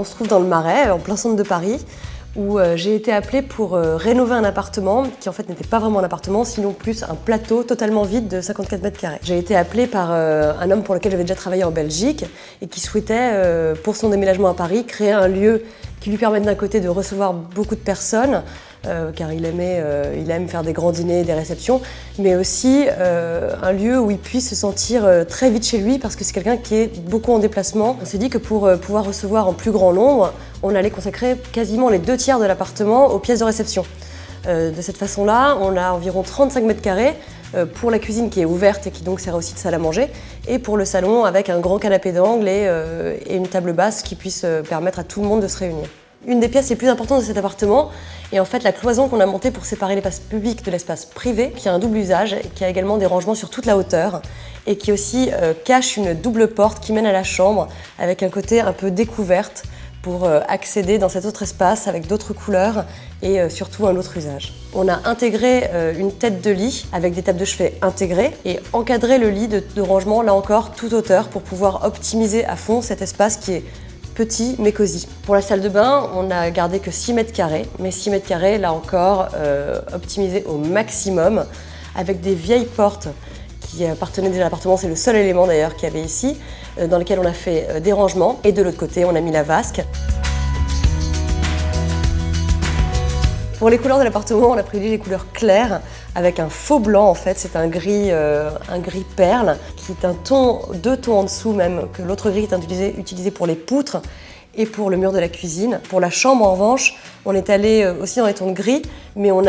On se trouve dans le Marais, en plein centre de Paris, où j'ai été appelée pour rénover un appartement qui en fait n'était pas vraiment un appartement, sinon plus un plateau totalement vide de 54 mètres carrés. J'ai été appelée par un homme pour lequel j'avais déjà travaillé en Belgique et qui souhaitait, pour son déménagement à Paris, créer un lieu qui lui permette d'un côté de recevoir beaucoup de personnes, car il aime faire des grands dîners, des réceptions, mais aussi un lieu où il puisse se sentir très vite chez lui parce que c'est quelqu'un qui est beaucoup en déplacement. On s'est dit que pour pouvoir recevoir en plus grand nombre, on allait consacrer quasiment les 2/3 de l'appartement aux pièces de réception. De cette façon-là, on a environ 35 mètres carrés pour la cuisine qui est ouverte et qui donc sert aussi de salle à manger, et pour le salon avec un grand canapé d'angle et une table basse qui puisse permettre à tout le monde de se réunir. Une des pièces les plus importantes de cet appartement est en fait la cloison qu'on a montée pour séparer l'espace public de l'espace privé, qui a un double usage, qui a également des rangements sur toute la hauteur et qui aussi cache une double porte qui mène à la chambre avec un côté un peu découverte pour accéder dans cet autre espace avec d'autres couleurs et surtout un autre usage. On a intégré une tête de lit avec des tables de chevet intégrées et encadré le lit de rangement, là encore, toute hauteur pour pouvoir optimiser à fond cet espace qui est petit mais cosy. Pour la salle de bain, on n'a gardé que 6 mètres carrés, mais 6 mètres carrés, là encore, optimisés au maximum, avec des vieilles portes qui appartenaient déjà à l'appartement, c'est le seul élément d'ailleurs qu'il y avait ici, dans lequel on a fait des rangements, et de l'autre côté, on a mis la vasque. Pour les couleurs de l'appartement, on a privilégié les couleurs claires avec un faux blanc en fait, c'est un gris perle qui est deux tons en dessous même que l'autre gris est utilisé pour les poutres et pour le mur de la cuisine. Pour la chambre en revanche, on est allé aussi dans les tons de gris, mais on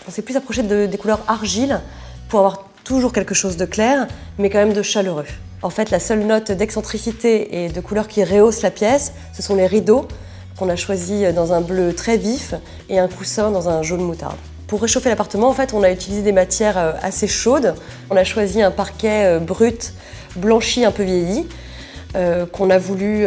s'est plus approché des couleurs argile pour avoir toujours quelque chose de clair, mais quand même de chaleureux. En fait, la seule note d'excentricité et de couleur qui rehausse la pièce, ce sont les rideaux qu'on a choisis dans un bleu très vif et un coussin dans un jaune moutarde. Pour réchauffer l'appartement, en fait, on a utilisé des matières assez chaudes. On a choisi un parquet brut, blanchi, un peu vieilli, qu'on a voulu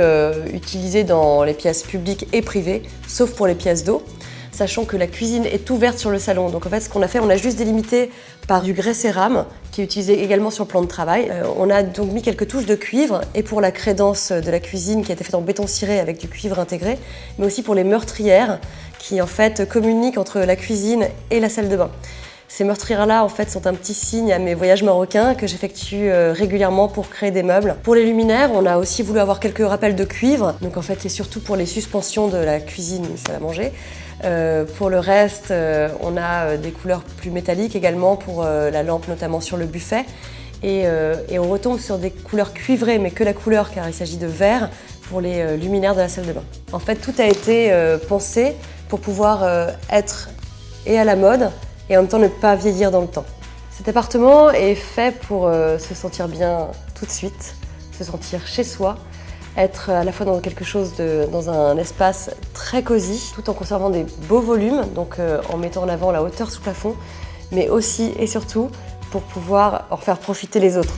utiliser dans les pièces publiques et privées, sauf pour les pièces d'eau, sachant que la cuisine est ouverte sur le salon. Donc en fait, ce qu'on a fait, on a juste délimité par du grès cérame, qui est utilisé également sur le plan de travail. On a donc mis quelques touches de cuivre, et pour la crédence de la cuisine qui a été faite en béton ciré avec du cuivre intégré, mais aussi pour les meurtrières, qui en fait communiquent entre la cuisine et la salle de bain. Ces meurtrières-là, en fait, sont un petit signe à mes voyages marocains que j'effectue régulièrement pour créer des meubles. Pour les luminaires, on a aussi voulu avoir quelques rappels de cuivre. Donc en fait, c'est surtout pour les suspensions de la cuisine, salle à manger. Pour le reste, on a des couleurs plus métalliques également pour la lampe, notamment sur le buffet. Et on retombe sur des couleurs cuivrées, mais que la couleur, car il s'agit de vert, pour les luminaires de la salle de bain. En fait, tout a été pensé pour pouvoir être et à la mode, et en même temps ne pas vieillir dans le temps. Cet appartement est fait pour se sentir bien tout de suite, se sentir chez soi, être à la fois dans dans un espace très cosy, tout en conservant des beaux volumes, donc en mettant en avant la hauteur sous plafond, mais aussi et surtout pour pouvoir en faire profiter les autres.